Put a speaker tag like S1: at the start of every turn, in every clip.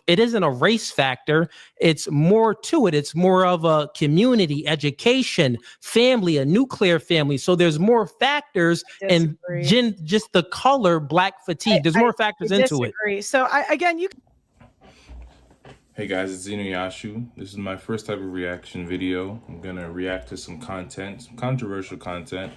S1: it isn't a race factor. It's more to it. It's more of a community, education, family, a nuclear family. So there's more factors and just the color black fatigue. There's more factors into it.
S2: So again, you.
S3: Hey guys, it's Zenoyashu. This is my first type of reaction video. I'm gonna react to some content, some controversial content,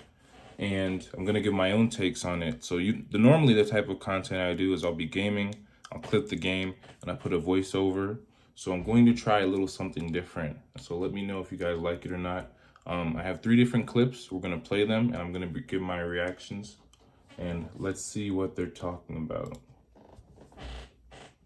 S3: and I'm gonna give my own takes on it. So normally the type of content I do is I'll be gaming, I'll clip the game, and I put a voiceover. So I'm going to try a little something different. So let me know if you guys like it or not. I have 3 different clips. We're gonna play them, and I'm gonna give my reactions. And let's see what they're talking about.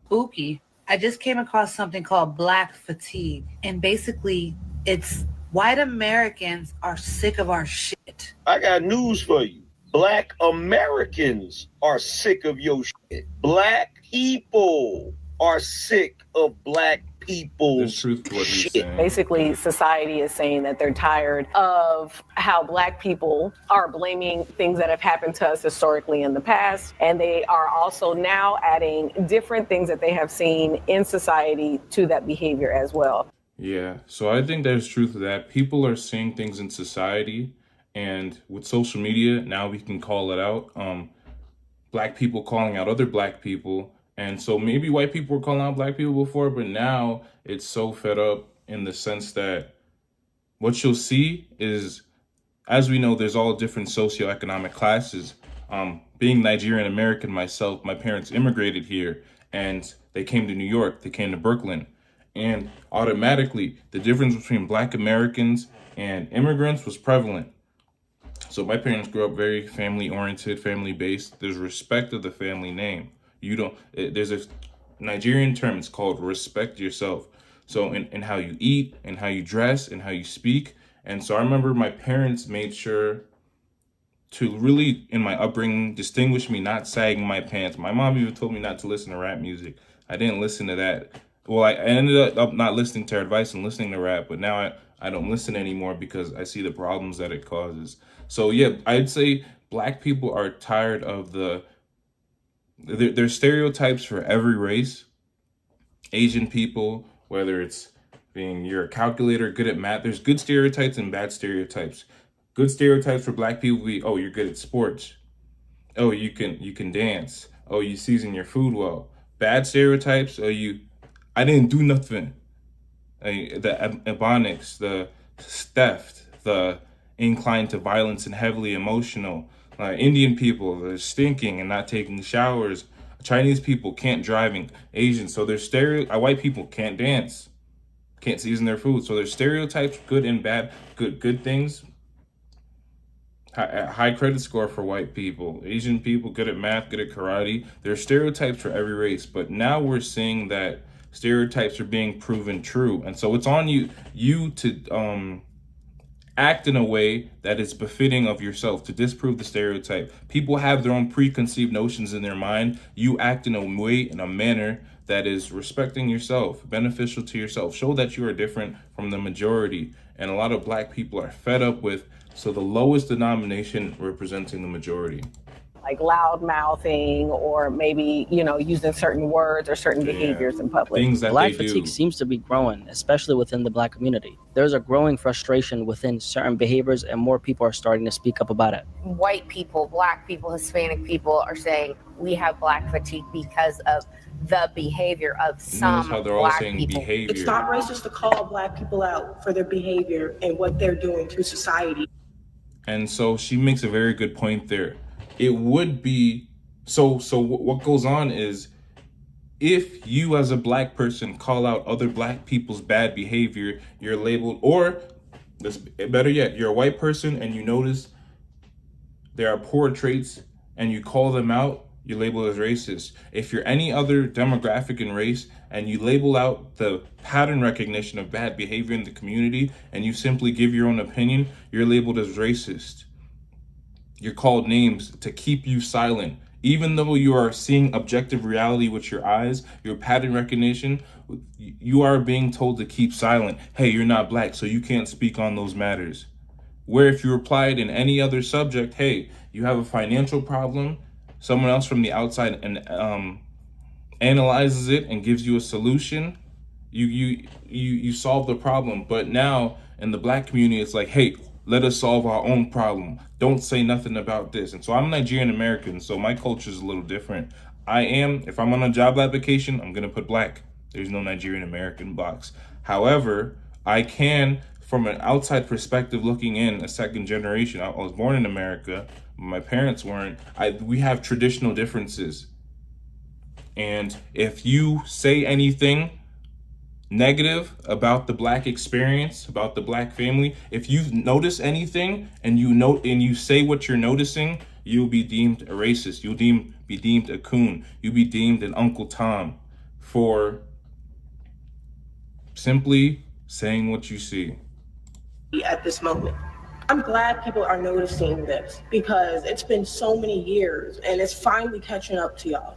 S4: Spooky. I just came across something called black fatigue. And basically, it's white Americans are sick of our shit.
S5: I got news for you. Black Americans are sick of your shit. Black people are sick of black people's shit.
S6: Basically, society is saying that they're tired of how black people are blaming things that have happened to us historically in the past. And they are also now adding different things that they have seen in society to that behavior as well.
S3: Yeah, so I think there's truth to that. People are seeing things in society, and with social media, now we can call it out. Black people calling out other black people. And so maybe white people were calling out black people before, but now it's so fed up in the sense that what you'll see is, as we know, there's all different socioeconomic classes. Being Nigerian American myself, my parents immigrated here and they came to New York, they came to Brooklyn. And automatically, the difference between black Americans and immigrants was prevalent. So my parents grew up very family-oriented, family-based. There's respect of the family name. There's a Nigerian term, it's called respect yourself. So in how you eat and how you dress and how you speak. And so I remember my parents made sure to really, in my upbringing, distinguish me not sagging my pants. My mom even told me not to listen to rap music. I didn't listen to that. Well, I ended up not listening to her advice and listening to rap, but now I don't listen anymore because I see the problems that it causes. So yeah, I'd say black people are tired of there's stereotypes for every race. Asian people, whether it's you're a calculator, good at math, there's good stereotypes and bad stereotypes. Good stereotypes for black people be, oh, you're good at sports. Oh, you can dance. Oh, you season your food well. Bad stereotypes, I didn't do nothing. The ebonics, the theft, the inclined to violence and heavily emotional. Indian people, they're stinking and not taking showers. Chinese people can't driving. Asians, so there's white people can't dance, can't season their food. So there's stereotypes, good and bad. Good things. High credit score for white people. Asian people, good at math, good at karate. There are stereotypes for every race, but now we're seeing that stereotypes are being proven true. And so it's on you to act in a way that is befitting of yourself, to disprove the stereotype. People have their own preconceived notions in their mind. You act in a way, in a manner that is respecting yourself, beneficial to yourself. Show that you are different from the majority. And a lot of black people are fed up with, so the lowest denomination representing the majority.
S6: Like loud mouthing or maybe, using certain words or certain behaviors in public.
S3: Things that
S7: black fatigue seems to be growing, especially within the black community. There's a growing frustration within certain behaviors and more people are starting to speak up about it.
S8: White people, black people, Hispanic people are saying we have black fatigue because of the behavior of some black people.
S3: Behavior.
S9: It's not racist to call black people out for their behavior and what they're doing to society.
S3: And so she makes a very good point there. It would be, so what goes on is, if you as a black person call out other black people's bad behavior, you're labeled, or better yet, you're a white person and you notice there are poor traits and you call them out, you're labeled as racist. If you're any other demographic and race and you label out the pattern recognition of bad behavior in the community and you simply give your own opinion, you're labeled as racist. You're called names to keep you silent. Even though you are seeing objective reality with your eyes, your pattern recognition, you are being told to keep silent. Hey, you're not black, so you can't speak on those matters. Where if you replied in any other subject, hey, you have a financial problem, someone else from the outside and analyzes it and gives you a solution, you solve the problem. But now in the black community, it's like, hey, let us solve our own problem. Don't say nothing about this. And so I'm Nigerian American, so my culture is a little different. If I'm on a job application, I'm gonna put black. There's no Nigerian American box. However, I can, from an outside perspective looking in, a second generation, I was born in America, my parents weren't. We have traditional differences. And if you say anything negative about the black experience, about the black family, if you notice anything and you say what you're noticing, you'll be deemed a racist. You'll be deemed a coon. You'll be deemed an Uncle Tom for simply saying what you see.
S9: At this moment, I'm glad people are noticing this because it's been so many years and it's finally catching up to y'all.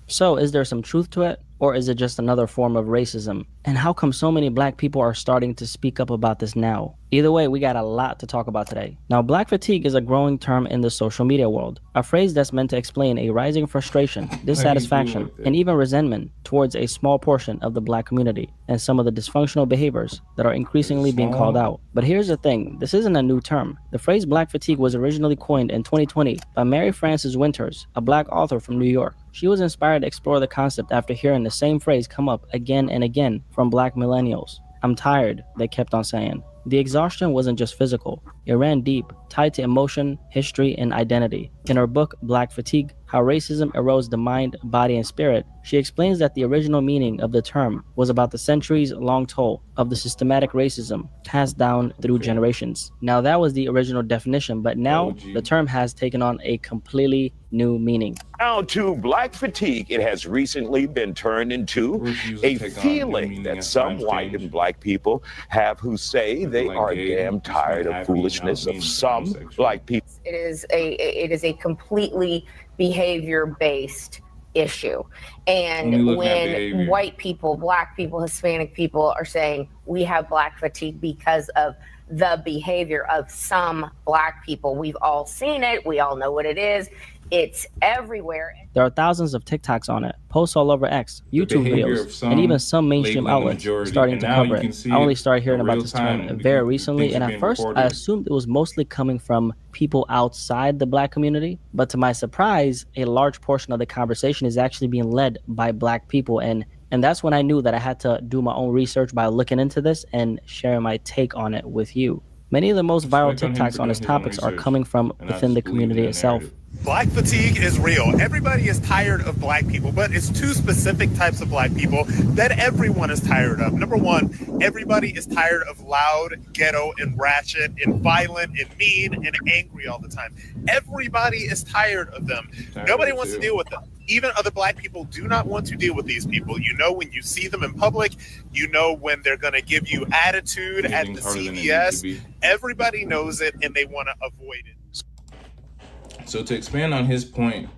S7: So is there some truth to it, or is it just another form of racism? And how come so many black people are starting to speak up about this now? Either way, we got a lot to talk about today. Now, black fatigue is a growing term in the social media world, a phrase that's meant to explain a rising frustration, dissatisfaction, and even resentment towards a small portion of the black community and some of the dysfunctional behaviors that are increasingly being called out. But here's the thing, this isn't a new term. The phrase black fatigue was originally coined in 2020 by Mary Frances Winters, a black author from New York. She was inspired to explore the concept after hearing the same phrase come up again and again from black millennials. "I'm tired," they kept on saying. The exhaustion wasn't just physical, it ran deep, tied to emotion, history, and identity. In her book, Black Fatigue, How Racism Erodes the Mind, Body, and Spirit, she explains that the original meaning of the term was about the centuries-long toll of the systematic racism passed down through generations. Now that was the original definition, but now the term has taken on a completely new meaning.
S2: Now to black fatigue, it has recently been turned into a feeling that some white and black people have who say they are damn tired of foolishness of some black people.
S8: It is a completely behavior-based issue. And when white people, black people, Hispanic people are saying we have black fatigue because of the behavior of some black people, we've all seen it. We all know what it is. It's everywhere.
S7: There are thousands of TikToks on it, posts all over X, YouTube videos, and even some mainstream outlets starting to cover it. I only started hearing about this term very recently, and at first I assumed it was mostly coming from people outside the black community, but to my surprise, a large portion of the conversation is actually being led by black people, and that's when I knew that I had to do my own research by looking into this and sharing my take on it with you. Many of the most viral TikToks on these topics are coming from within the community itself.
S10: Black fatigue is real. Everybody is tired of black people, but it's two specific types of black people that everyone is tired of. Number one, everybody is tired of loud, ghetto, and ratchet, and violent, and mean, and angry all the time. Everybody is tired of them. Nobody wants to deal with them. Even other black people do not want to deal with these people. You know when you see them in public, you know when they're going to give you attitude at the CVS. Everybody knows it, and they want to avoid it.
S3: So to expand on his point,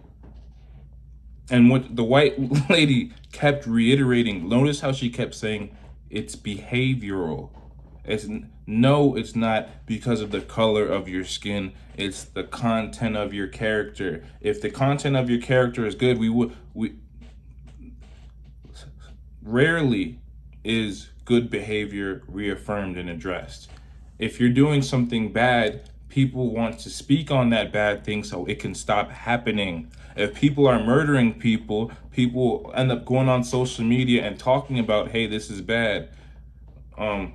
S3: and what the white lady kept reiterating, notice how she kept saying it's behavioral. It's not because of the color of your skin. It's the content of your character. If the content of your character is good, we rarely is good behavior reaffirmed and addressed. If you're doing something bad, people want to speak on that bad thing so it can stop happening. If people are murdering people, people end up going on social media and talking about, hey, this is bad.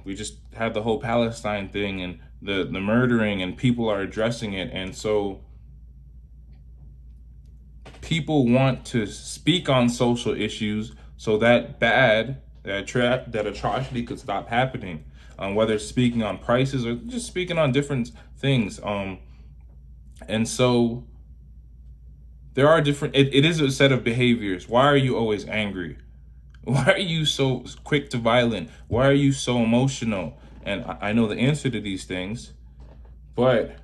S3: We just had the whole Palestine thing and the murdering, and people are addressing it. And so people want to speak on social issues so that that atrocity could stop happening. Whether it's speaking on prices or just speaking on different things. And so there are different, it is a set of behaviors. Why are you always angry? Why are you so quick to violent? Why are you so emotional? And I know the answer to these things, but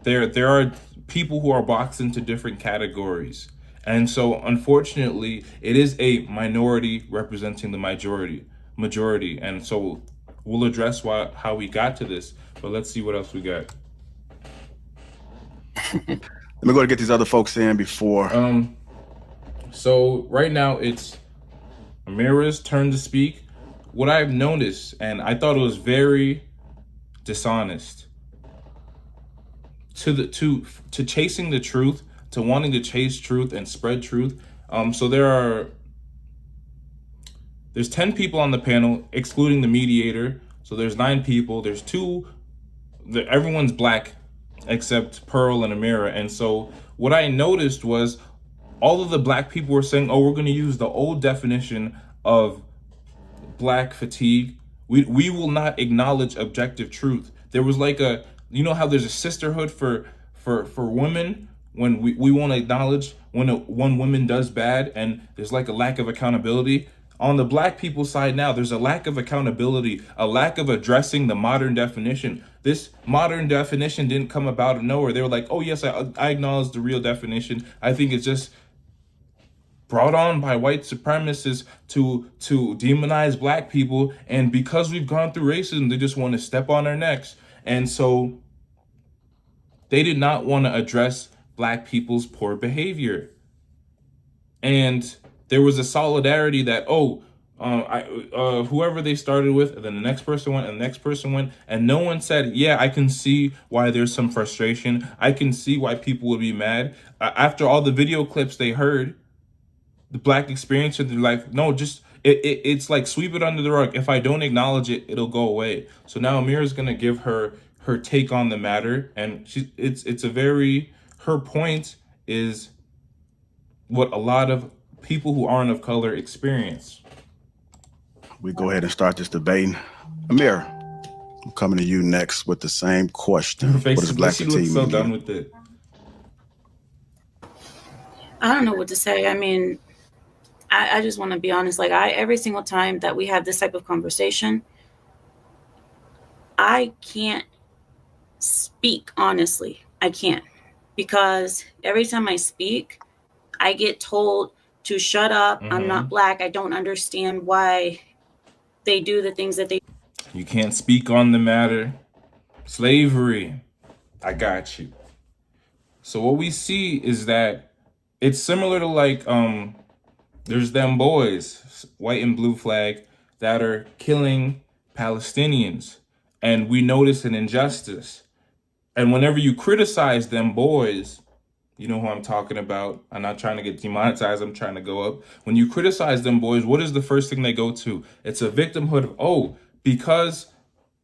S3: there are people who are boxed into different categories. And so unfortunately, it is a minority representing the majority. And so we'll address how we got to this, but let's see what else we got.
S11: Let me go to get these other folks in before.
S3: So right now it's Amira's turn to speak. What I've noticed, and I thought it was very dishonest, to chasing the truth, to wanting to chase truth and spread truth. So there's 10 people on the panel, excluding the mediator. So there's 9 people. There's 2. Everyone's black except Pearl and Amira. And so what I noticed was all of the black people were saying, oh, we're going to use the old definition of black fatigue. We will not acknowledge objective truth. There was like you know how there's a sisterhood for women when we won't acknowledge when one woman does bad, and there's like a lack of accountability. On the black people side now, there's a lack of accountability, a lack of addressing the modern definition. This modern definition didn't come about of nowhere. They were like, oh yes, I acknowledge the real definition. I think it's just brought on by white supremacists to demonize black people. And because we've gone through racism, they just want to step on our necks. And so they did not want to address black people's poor behavior. And there was a solidarity that, whoever they started with, and then the next person went, and the next person went, and no one said, yeah, I can see why there's some frustration. I can see why people would be mad. After all the video clips they heard, the black experience, and they're like, no, just, it's like sweep it under the rug. If I don't acknowledge it, it'll go away. So now Amira's going to give her take on the matter, and her point is what a lot of people who aren't of color experience.
S11: We go ahead and start this debate. Amir, I'm coming to you next with the same question. What does black fatigue mean?
S3: Done with it.
S12: I don't know what to say. I mean, I just want to be honest. Like, every single time that we have this type of conversation, I can't speak honestly. I can't, because every time I speak, I get told to shut up. Mm-hmm. I'm not black. I don't understand why they do the things that they.
S3: You can't speak on the matter. Slavery. I got you. So what we see is that it's similar to like, there's them boys, white and blue flag, that are killing Palestinians. And we notice an injustice. And whenever you criticize them boys, you know who I'm talking about. I'm not trying to get demonetized. I'm trying to go up. When you criticize them boys, what is the first thing they go to? It's a victimhood of, oh, because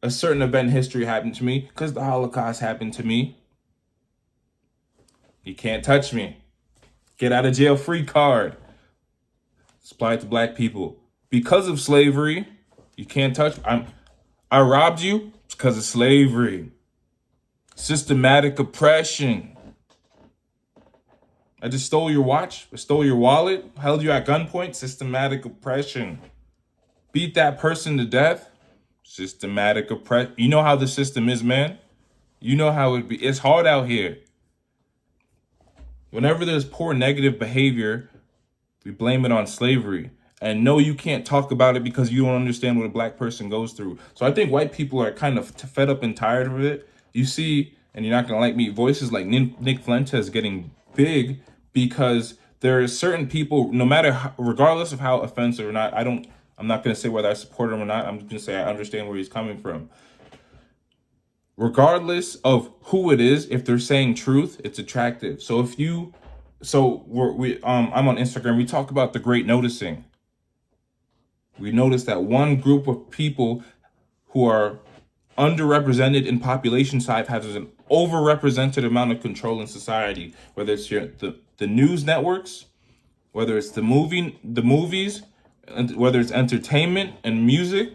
S3: a certain event in history happened to me, because the Holocaust happened to me, you can't touch me. Get out of jail free card. It's applied to black people. Because of slavery, you can't touch me. I robbed you because of slavery. Systematic oppression. I just stole your watch, I stole your wallet, held you at gunpoint, systematic oppression. Beat that person to death, systematic oppression. You know how the system is, man. You know how it be. It's hard out here. Whenever there's poor negative behavior, we blame it on slavery. And no, you can't talk about it because you don't understand what a black person goes through. So I think white people are kind of fed up and tired of it. You see, and you're not going to like me, voices like Nick Fuentes getting big because there are certain people, no matter, regardless of how offensive or not, I'm not going to say whether I support him or not. I'm just going to say I understand where he's coming from. Regardless of who it is, if they're saying truth, it's attractive. So I'm on Instagram. We talk about the great noticing. We notice that one group of people who are underrepresented in population size has an overrepresented amount of control in society, whether it's the news networks, whether it's the movies, whether it's entertainment and music,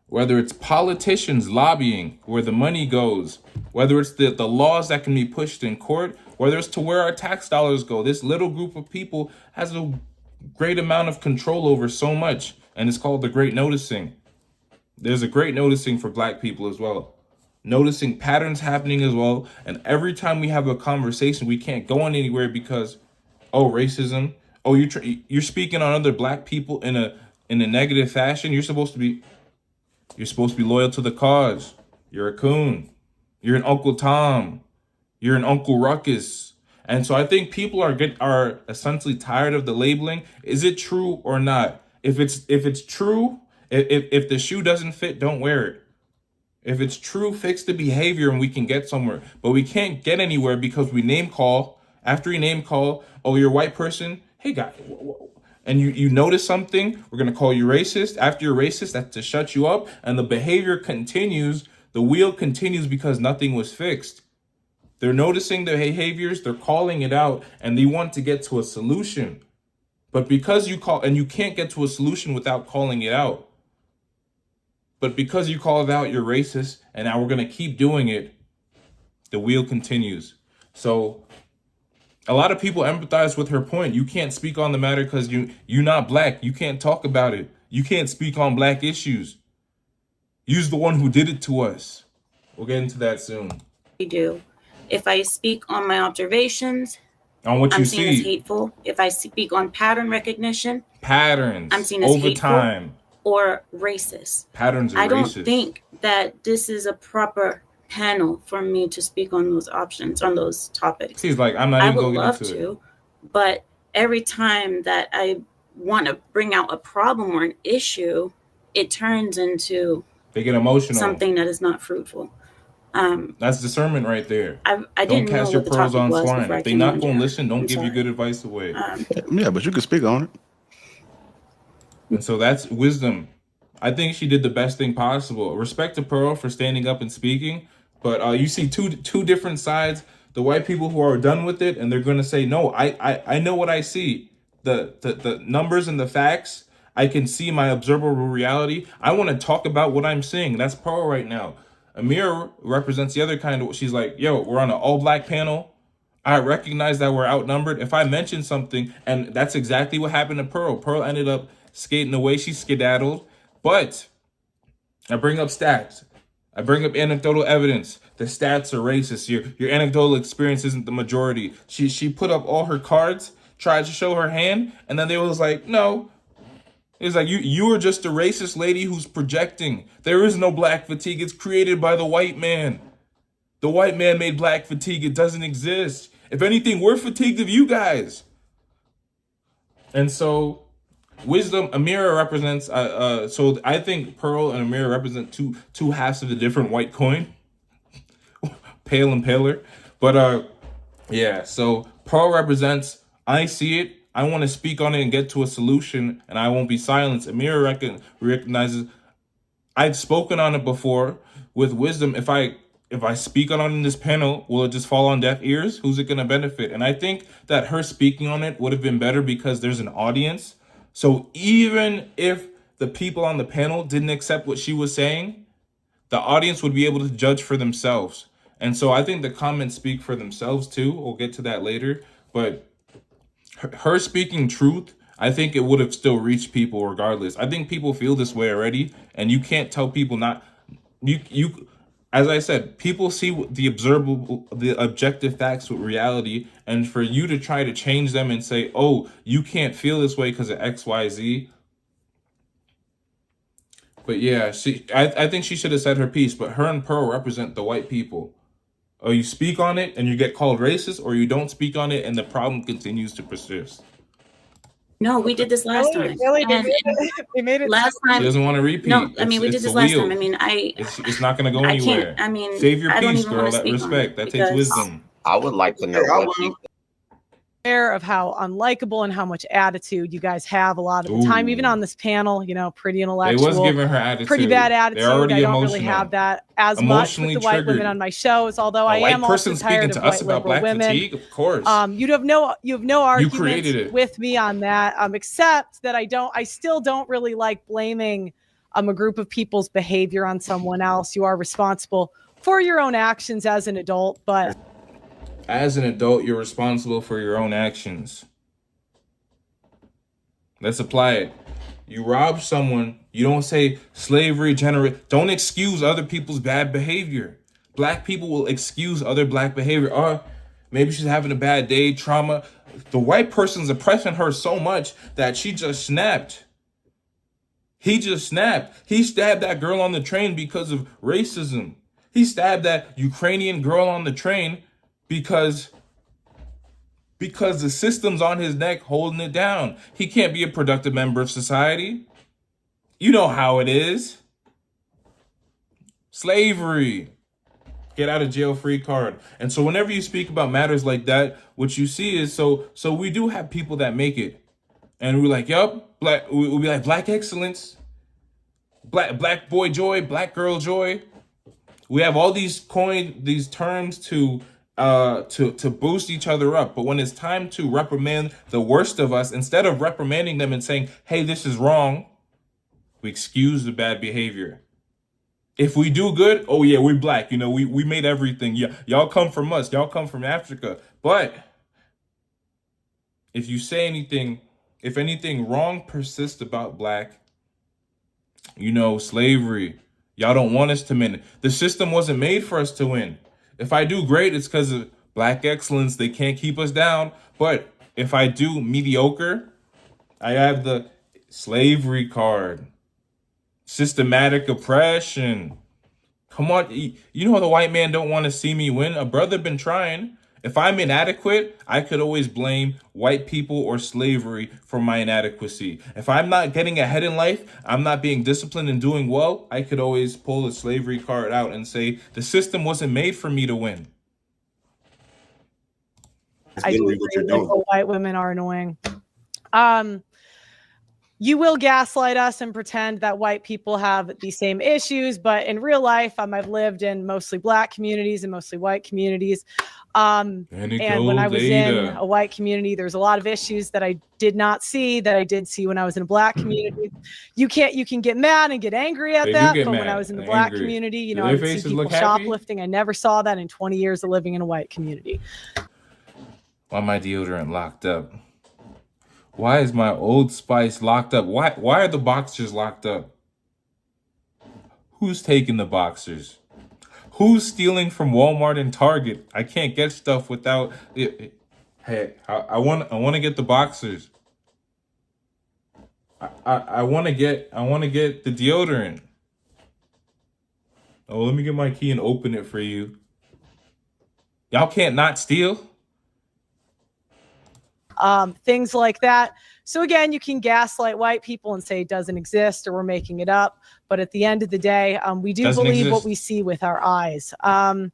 S3: whether it's politicians lobbying where the money goes, whether it's the laws that can be pushed in court, whether it's to where our tax dollars go. This little group of people has a great amount of control over so much, and it's called the great noticing. There's a great noticing for black people as well. Noticing patterns happening as well. And every time we have a conversation, we can't go on anywhere because, oh, racism. Oh, you're speaking on other black people in a negative fashion. You're supposed to be loyal to the cause. You're a coon. You're an Uncle Tom. You're an Uncle Ruckus. And so I think people are essentially tired of the labeling. Is it true or not? If it's true, if the shoe doesn't fit, don't wear it. If it's true, fix the behavior and we can get somewhere. But we can't get anywhere because we name call. After you name call, oh, you're a white person. Hey, guy. And you notice something, we're going to call you racist. After you're racist, that's to shut you up. And the behavior continues. The wheel continues because nothing was fixed. They're noticing the behaviors. They're calling it out. And they want to get to a solution. But because you call, and you can't get to a solution without calling it out. But because you call it out, you're racist. And now we're going to keep doing it. The wheel continues. So a lot of people empathize with her point. You can't speak on the matter because you're not black. You can't talk about it. You can't speak on black issues. You's the one who did it to us. We'll get into that soon.
S12: We do. If I speak on my observations,
S3: on what
S12: I'm
S3: you
S12: seen
S3: see,
S12: as hateful. If I speak on pattern recognition,
S3: patterns,
S12: I'm seen as
S3: over
S12: hateful
S3: time,
S12: or racist.
S3: Patterns are
S12: I don't
S3: racist.
S12: think that this is a proper panel for me to speak on those options, on those topics.
S3: He's like, I'm not even going to get into it.
S12: I would love to, but every time that I want to bring out a problem or an issue, it turns into
S3: they get emotional,
S12: something that is not fruitful.
S3: That's discernment right there.
S12: I
S3: don't
S12: didn't
S3: cast
S12: know
S3: your
S12: what the
S3: pearls
S12: topic
S3: on
S12: was
S3: swine.
S12: before I
S3: If they
S12: came
S3: not
S12: on
S3: going to
S12: here.
S3: listen, don't
S12: I'm
S3: give you
S12: sorry.
S3: good advice away.
S11: Yeah, but you can speak on it.
S3: And so that's wisdom. I think she did the best thing possible. Respect to Pearl for standing up and speaking, but you see two different sides. The white people who are done with it, and they're going to say, no, I know what I see. The numbers and the facts. I can see my observable reality. I want to talk about what I'm seeing. That's Pearl right now. Amir represents the other kind of, she's like, yo, we're on an all-black panel. I recognize that we're outnumbered. If I mention something, and that's exactly what happened to Pearl. Pearl ended up skating away. She skedaddled. But I bring up stats. I bring up anecdotal evidence. The stats are racist. Your anecdotal experience isn't the majority. She put up all her cards, tried to show her hand, and then they was like, no. It was like, you are just a racist lady who's projecting. There is no black fatigue. It's created by the white man. The white man made black fatigue. It doesn't exist. If anything, we're fatigued of you guys. And so wisdom, Amira represents, so I think Pearl and Amira represent two halves of the different white coin. Pale and paler. But yeah, so Pearl represents, I see it, I want to speak on it and get to a solution, and I won't be silenced. Amira recognizes, I've spoken on it before. With wisdom, if I speak on it in this panel, will it just fall on deaf ears? Who's it going to benefit? And I think that her speaking on it would have been better because there's an audience. So even if the people on the panel didn't accept what she was saying, the audience would be able to judge for themselves. And so I think the comments speak for themselves too. We'll get to that later. But her speaking truth, I think it would have still reached people regardless. I think people feel this way already. And you can't tell people not... You as I said, people see the observable, the objective facts with reality, and for you to try to change them and say, oh, you can't feel this way because of X, Y, Z. But yeah, I think she should have said her piece, but her and Pearl represent the white people. Or you speak on it and you get called racist, or you don't speak on it and the problem continues to persist.
S12: No, we did this last time.
S13: Really? We made it.
S12: Last time.
S3: She doesn't want to repeat.
S12: No, I mean, we did this last time. I mean,
S3: It's not going to go anywhere.
S12: I mean,
S3: save your
S12: I don't
S3: peace,
S12: even
S3: girl.
S12: wanna
S3: That
S12: speak on
S3: respect.
S12: it
S3: That takes wisdom.
S14: I would like to know what she...
S13: Of how unlikable and how much attitude you guys have a lot of the time, even on this panel, you know, pretty intellectual.
S3: They was giving her attitude.
S13: Pretty bad attitude.
S3: They're already
S13: I don't
S3: emotional.
S13: really have that as much with the white women on my shows, although I am also tired of white liberal women. Fatigue,
S3: of course.
S13: You have no arguments
S3: with
S13: me on that, except that I still don't really like blaming a group of people's behavior on someone else. You are responsible for your own actions as an adult, but
S3: as an adult, you're responsible for your own actions. Let's apply it. You rob someone, you don't say slavery don't excuse other people's bad behavior. Black people will excuse other black behavior. Oh, maybe she's having a bad day, trauma. The white person's oppressing her so much that she just snapped. He just snapped. He stabbed that girl on the train because of racism. He stabbed that Ukrainian girl on the train because because the system's on his neck holding it down. He can't be a productive member of society. You know how it is. Slavery. Get out of jail free card. And so whenever you speak about matters like that, what you see is so we do have people that make it. And we're like, yup, we'll be like black excellence, black boy joy, black girl joy. We have all these terms to boost each other up. But when it's time to reprimand the worst of us, instead of reprimanding them and saying, hey, this is wrong, we excuse the bad behavior. If we do good, oh yeah, we're black. You know, we made everything. Yeah, y'all come from us. Y'all come from Africa. But if you say anything, if anything wrong persists about black, you know, slavery, y'all don't want us to win. The system wasn't made for us to win. If I do great, it's because of black excellence. They can't keep us down. But if I do mediocre, I have the slavery card. Systematic oppression. Come on, you know the white man don't want to see me win. A brother been trying. If I'm inadequate, I could always blame white people or slavery for my inadequacy. If I'm not getting ahead in life, I'm not being disciplined and doing well, I could always pull the slavery card out and say, the system wasn't made for me to win.
S13: I do agree that white women are annoying. You will gaslight us and pretend that white people have the same issues, but in real life, I've lived in mostly black communities and mostly white communities. And when I was in a white community, there's a lot of issues that I did not see that I did see when I was in a black community. You can get mad and get angry at that, but when I was in the black community, you know, I would see people shoplifting. I never saw that in 20 years of living in a white community.
S3: Why my deodorant locked up? Why is my Old Spice locked up? Why are the boxers locked up? Who's taking the boxers? Who's stealing from Walmart and Target? I can't get stuff without it. Hey, I want to get the boxers. I want to get the deodorant. Oh, let me get my key and open it for you. Y'all can't not steal.
S13: Things like that. So again, you can gaslight white people and say it doesn't exist or we're making it up. But at the end of the day, we do believe what we see with our eyes. And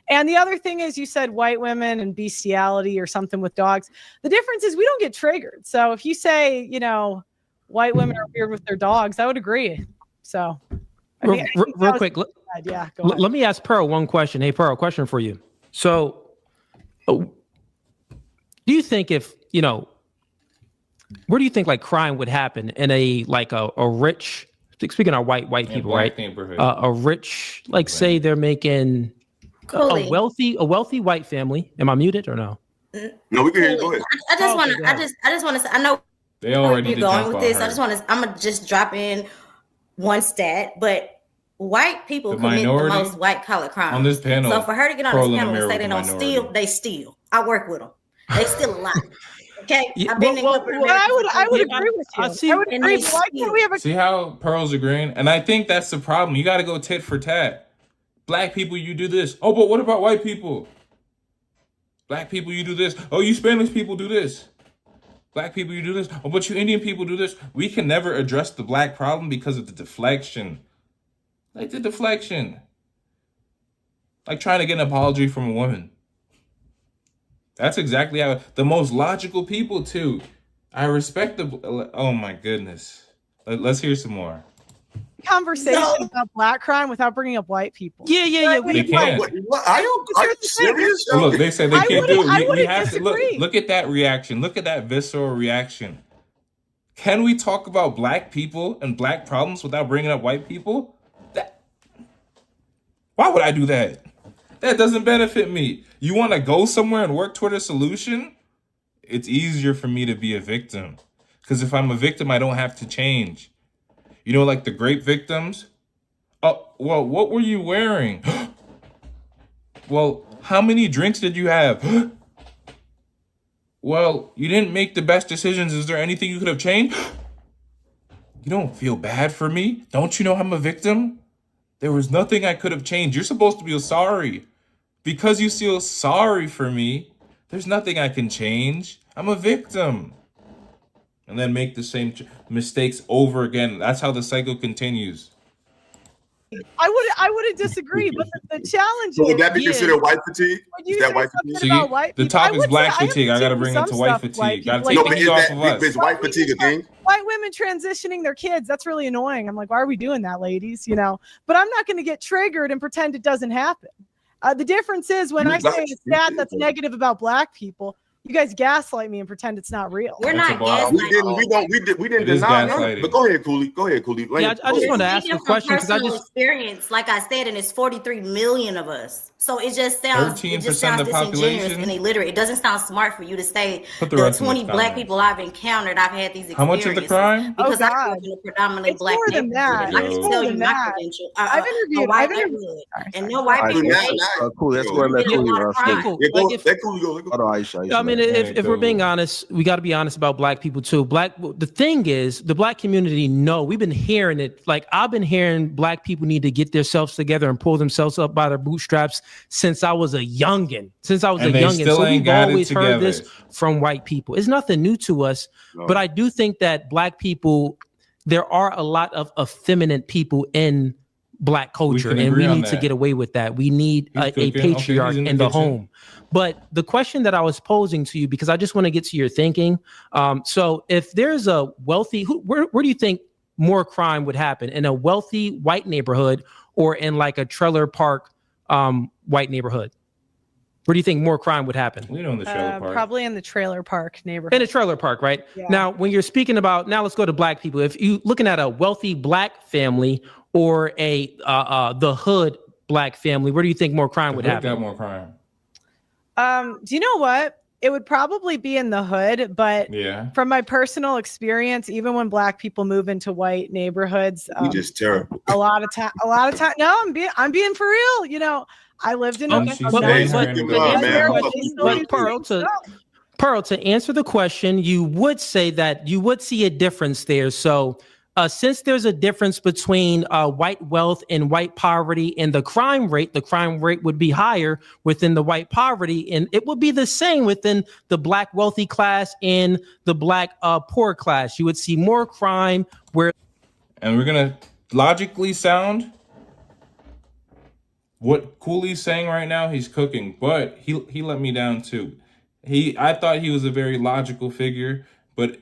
S13: the other thing is, you said white women and bestiality or something with dogs. The difference is we don't get triggered. So if you say, you know, white women are weird with their dogs, I would agree. So I think
S1: real quick,
S13: yeah, go ahead.
S1: Let me ask Pearl one question. Hey, Pearl, question for you. So do you think where do you think like crime would happen in a rich, speaking of white people, right? A rich, like say they're making a wealthy white family. Am I muted or no?
S15: No, we can hear you. Go ahead.
S16: I just want to say, I know
S3: they already
S16: you're going with this. I'm gonna just drop in one stat, but white people commit the most white collar crimes
S3: on this panel.
S16: So for her to get on this panel and say they don't steal, they steal. I work with them. They steal a lot. Okay, I've been in corporate America.
S13: I would agree with you. I would agree.
S3: See how Pearl's agreeing? And I think that's the problem. You got to go tit for tat. Black people, you do this. Oh, but what about white people? Black people, you do this. Oh, you Spanish people do this. Black people, you do this. Oh, but you Indian people do this. We can never address the black problem because of the deflection. Like the deflection. Like trying to get an apology from a woman. That's exactly how the most logical people too. I respect oh my goodness. Let's hear some more.
S13: Conversation about black crime without bringing up white people.
S1: Yeah.
S3: They can.
S15: Are you serious?
S3: Look, they said they can't do it. We have to look at that reaction. Look at that visceral reaction. Can we talk about black people and black problems without bringing up white people? Why would I do that? That doesn't benefit me. You want to go somewhere and work toward a solution? It's easier for me to be a victim. Because if I'm a victim, I don't have to change. You know, like the grape victims? Oh, well, what were you wearing? Well, how many drinks did you have? Well, you didn't make the best decisions. Is there anything you could have changed? You don't feel bad for me? Don't you know I'm a victim? There was nothing I could have changed. You're supposed to feel sorry. Because you feel sorry for me, There's nothing I can change. I'm a victim. And then make the same mistakes over again. That's how the cycle continues.
S13: I wouldn't disagree, but the challenge
S15: So
S13: is,
S15: would that be considered white fatigue?
S13: when you
S15: Is that
S13: say
S15: white
S13: something
S15: fatigue?
S13: about white
S3: The
S13: people, I
S3: topic's
S13: would
S3: black
S13: say,
S3: fatigue. I gotta
S13: agree
S3: bring
S13: with
S3: it to
S13: some
S3: white
S13: stuff with white
S3: fatigue. Gotta
S13: people.
S3: take
S15: No,
S3: the
S15: but
S3: heat
S15: is
S3: off
S15: that
S3: of us.
S15: is white fatigue a thing?
S13: White women transitioning their kids, that's really annoying. I'm like, why are we doing that, ladies? You know, but I'm not going to get triggered and pretend it doesn't happen. The difference is when I say a stat that's negative about black people, you guys gaslight me and pretend it's not real.
S16: We're not
S15: We didn't deny none of it. But go ahead, Cooley. Go ahead, Cooley.
S1: Yeah, I just wanted to ask a question because I
S16: personal
S1: just
S16: experience, like I said, and it's 43 million of us. So it just sounds
S3: 13%
S16: disingenuous
S3: population?
S16: and illiterate. It doesn't sound smart for you to say
S3: Put the
S16: the
S3: rest in the
S16: 20 black
S3: comments.
S16: people I've encountered, I've had these experiences.
S3: How much of the crime?
S16: Because
S13: Oh,
S16: I grew
S13: God.
S16: up in a predominantly
S13: It's
S16: black
S13: more than
S16: neighborhood.
S13: that.
S16: I
S13: It's
S16: can
S13: more
S16: tell
S13: than
S16: you my
S13: that.
S16: credential.
S13: I've interviewed.
S16: White neighborhood. And no white people.
S11: Cool. Let's go and let
S16: Really a
S11: Cooley
S16: lot of
S11: rush.
S16: crime.
S1: cool.
S15: Yeah, go,
S1: Like if,
S15: let Cooley go.
S11: Hold on, Aisha.
S1: I mean, if we're being honest, we got to be honest about black people too. The thing is, the black community we've been hearing it. Like I've been hearing black people need to get themselves together and pull themselves up by their bootstraps since I was a youngin. So we've always heard this from white people. It's nothing new to us, but I do think that black people, there are a lot of effeminate people in black culture, and we need to get away with that. We need a patriarch in the home. But the question that I was posing to you, because I just want to get to your thinking. So if there's a wealthy, where do you think more crime would happen? In a wealthy white neighborhood or in like a trailer park white neighborhood? Where do you think more crime would happen?
S3: We know in the trailer park.
S13: Probably in the trailer park neighborhood.
S1: In a trailer park, right?
S13: Yeah.
S1: Now, when you're speaking about, now let's go to black people. If you looking at a wealthy black family or the hood black family, where do you think more crime would happen?
S3: Got more crime.
S13: Do you know what? It would probably be in the hood, but from my personal experience, even when black people move into white neighborhoods,
S15: just terrible.
S13: A lot of time. No, I'm being for real. You know, I lived in
S1: Pearl, to answer the question, you would say that you would see a difference there. So since there's a difference between white wealth and white poverty and the crime rate would be higher within the white poverty, and it would be the same within the black wealthy class and the black poor class. You would see more crime where.
S3: And we're going to logically sound what Cooley's saying right now. He's cooking, but he let me down too. I thought he was a very logical figure, but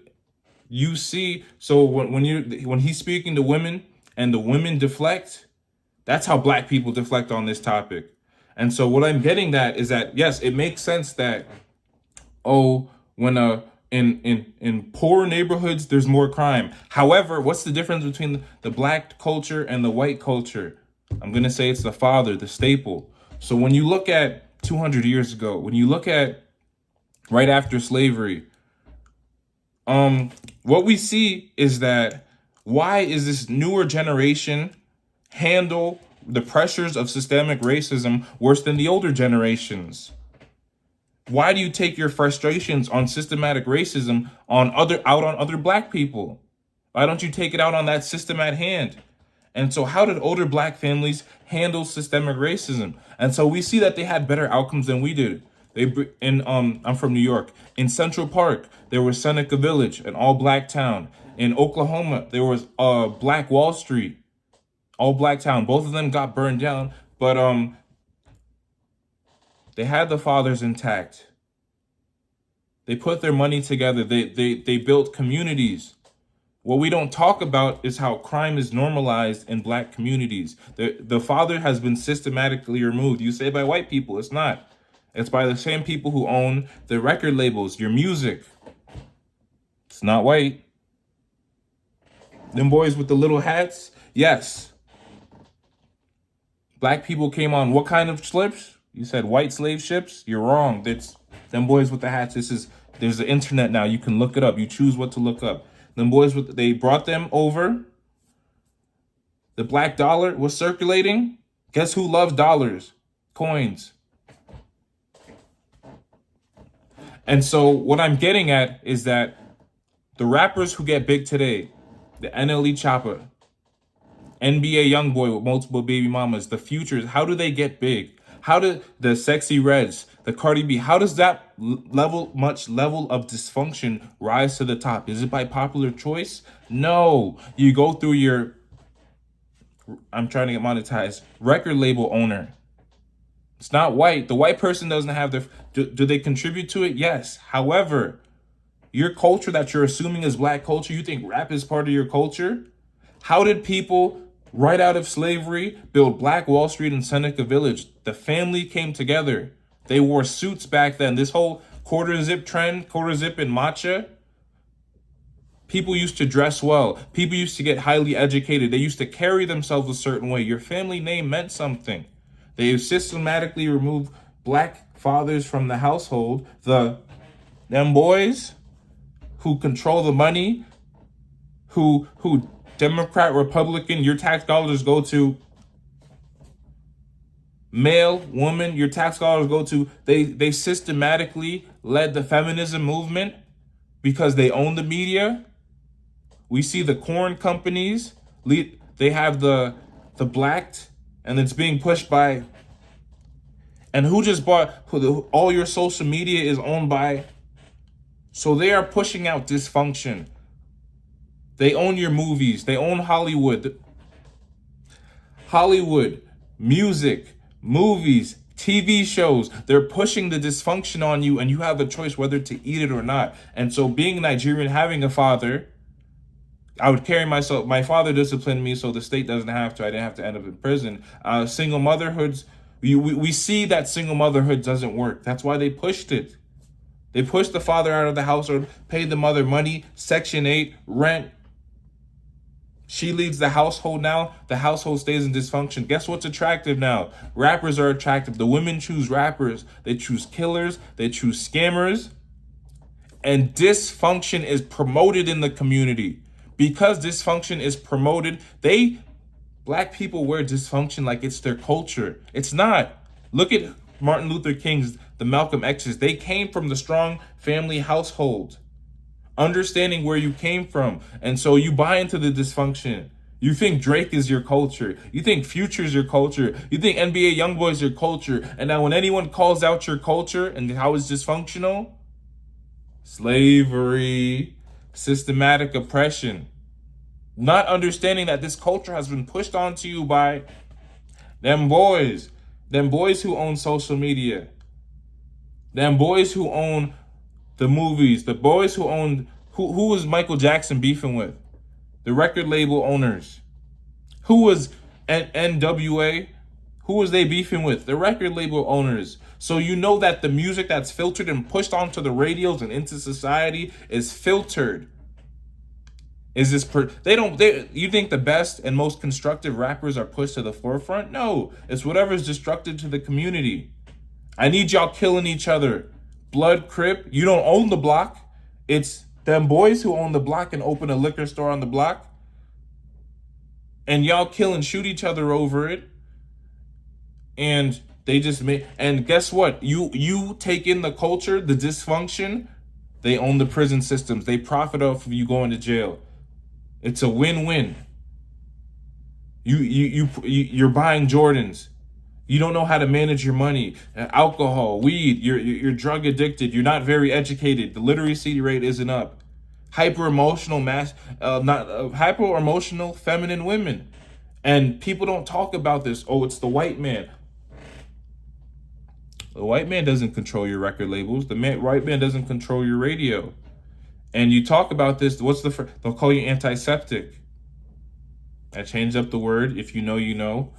S3: you see, so when he's speaking to women and the women deflect, that's how black people deflect on this topic. And so what I'm getting at is that yes, it makes sense that when in poor neighborhoods there's more crime. However, what's the difference between the black culture and the white culture? I'm going to say it's the father, the staple. So when you look at 200 years ago, when you look at right after slavery, what we see is that why is this newer generation handle the pressures of systemic racism worse than the older generations? Why do you take your frustrations on systematic racism out on other black people? Why don't you take it out on that system at hand? And so how did older black families handle systemic racism? And so we see that they had better outcomes than we did. I'm from New York. In Central Park, there was Seneca Village, an all-black town. In Oklahoma, there was Black Wall Street, all-black town. Both of them got burned down, but they had the fathers intact. They put their money together. They built communities. What we don't talk about is how crime is normalized in black communities. The father has been systematically removed. You say by white people, it's not. It's by the same people who own the record labels, your music. It's not white. Them boys with the little hats, yes. Black people came on what kind of ships? You said white slave ships? You're wrong. That's them boys with the hats. There's the internet now. You can look it up. You choose what to look up. Them boys they brought them over. The black dollar was circulating. Guess who loves dollars? Coins. And so what I'm getting at is that the rappers who get big today, the NLE Choppa, NBA Youngboy with multiple baby mamas, the Futures, how do they get big? How do the Sexy Reds, the Cardi B. How does that level of dysfunction rise to the top? Is it by popular choice? No. You go through your, I'm trying to get monetized, record label owner. It's not white. The white person doesn't have their, do they contribute to it? Yes. However, your culture that you're assuming is black culture, you think rap is part of your culture? How did people right out of slavery build Black Wall Street and Seneca Village? The family came together. They wore suits back then. This whole quarter zip trend, quarter zip and matcha, people used to dress well. People used to get highly educated. They used to carry themselves a certain way. Your family name meant something. They systematically removed black fathers from the household. Them boys who control the money, who Democrat, Republican, your tax dollars go to male, woman, your tax dollars go to, they systematically led the feminism movement because they own the media. We see the corn companies, they have the blacked, and it's being pushed by, and who just bought, all your social media is owned by, so they are pushing out dysfunction. They own your movies. They own Hollywood. Hollywood, music, movies, TV shows. They're pushing the dysfunction on you, and you have a choice whether to eat it or not. And so being Nigerian, having a father, I would carry myself. My father disciplined me so the state doesn't have to. I didn't have to end up in prison. Single motherhoods, we see that single motherhood doesn't work. That's why they pushed it. They pushed the father out of the household, paid the mother money, Section 8, rent. She leads the household now. The household stays in dysfunction. Guess what's attractive now? Rappers are attractive. The women choose rappers. They choose killers. They choose scammers. And dysfunction is promoted in the community. Because dysfunction is promoted, black people wear dysfunction like it's their culture. It's not. Look at Martin Luther King's, the Malcolm X's. They came from the strong family household. Understanding where you came from. And so you buy into the dysfunction. You think Drake is your culture. You think Future is your culture. You think NBA Youngboy is your culture. And now when anyone calls out your culture and how it's dysfunctional, slavery, systematic oppression, not understanding that this culture has been pushed onto you by them boys who own social media, them boys who own the movies, the boys who own, who was Michael Jackson beefing with? The record label owners. Who was NWA? Who was they beefing with? The record label owners. So you know that the music that's filtered and pushed onto the radios and into society is filtered. Is this you think the best and most constructive rappers are pushed to the forefront? No, it's whatever's destructive to the community. I need y'all killing each other. Blood, Crip, you don't own the block. It's them boys who own the block and open a liquor store on the block. And y'all kill and shoot each other over it. And they just and guess what? You take in the culture, the dysfunction. They own the prison systems. They profit off of you going to jail. It's a win-win. You're buying Jordans. You don't know how to manage your money. Alcohol, weed, you're drug addicted. You're not very educated. The literacy rate isn't up. Hyper emotional feminine women. And people don't talk about this. Oh, it's the white man. The white man doesn't control your record labels. The white man doesn't control your radio. And you talk about this, they'll call you antiseptic. I changed up the word. If you know, you know.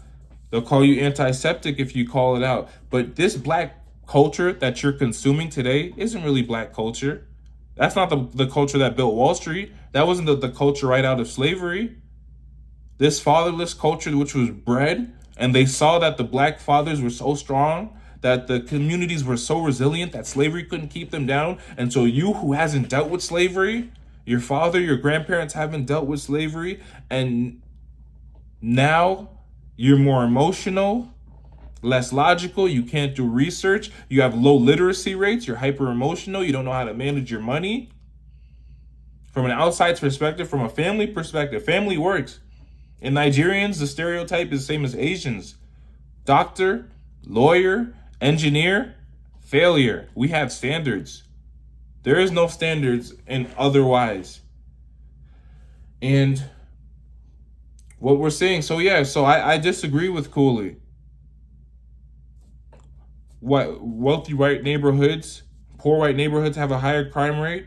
S3: They'll call you antiseptic if you call it out. But this black culture that you're consuming today isn't really black culture. That's not the culture that built Wall Street. That wasn't the culture right out of slavery. This fatherless culture, which was bred, and they saw that the black fathers were so strong, that the communities were so resilient that slavery couldn't keep them down. And so you who hasn't dealt with slavery, your father, your grandparents haven't dealt with slavery, and now you're more emotional, less logical, you can't do research, you have low literacy rates, you're hyper emotional, you don't know how to manage your money. From an outside perspective, from a family perspective, family works. In Nigerians, the stereotype is the same as Asians. Doctor, lawyer, engineer, Failure. We have standards. There is no standards in otherwise. And what we're saying, so I disagree with Cooley. What, wealthy white neighborhoods, poor white neighborhoods have a higher crime rate?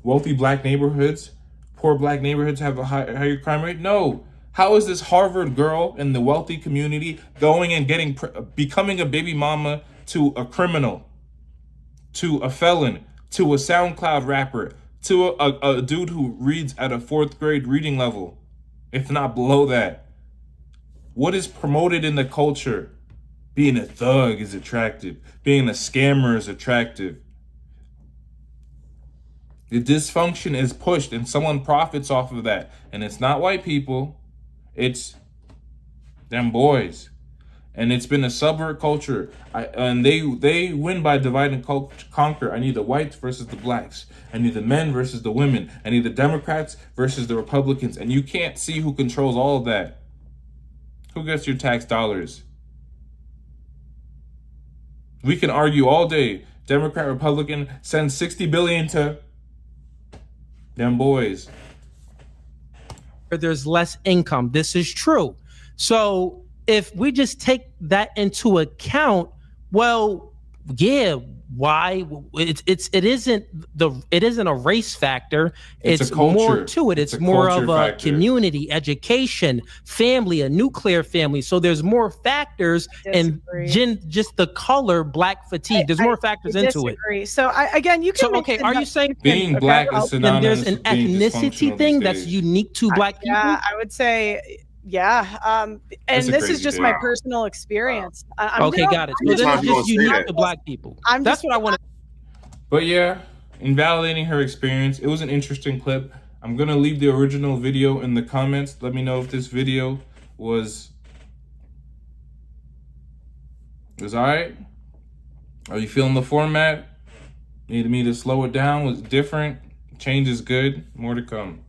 S3: Wealthy black neighborhoods, poor black neighborhoods have a higher crime rate? No. How is this Harvard girl in the wealthy community going and becoming a baby mama to a criminal, to a felon, to a SoundCloud rapper, to a dude who reads at a 4th grade reading level, if not below that? What is promoted in the culture? Being a thug is attractive. Being a scammer is attractive. The dysfunction is pushed and someone profits off of that. And it's not white people. It's them boys. And it's been a subvert culture. And they win by divide and conquer. I need the whites versus the blacks. I need the men versus the women. I need the Democrats versus the Republicans. And you can't see who controls all of that. Who gets your tax dollars? We can argue all day. Democrat, Republican, send $60 billion to them boys.
S1: There's less income. This is true. So if we just take that into account, well, yeah, why? It isn't a race factor. It's more to it. It's more of a community, education, family, a nuclear family. So there's more factors, and just the color black fatigue. There's more factors into it.
S13: So again, you can.
S1: So okay, are you saying
S3: being black is synonymous
S1: there's an ethnicity thing that's unique to black people?
S13: Yeah, I would say. Yeah, and this is just my personal experience.
S1: Okay, got it. So this is just unique to black people. That's what I want to.
S3: But yeah, invalidating her experience. It was an interesting clip. I'm gonna leave the original video in the comments. Let me know if this video was all right. Are you feeling the format? Needed me to slow it down? Was different? Change is good. More to come.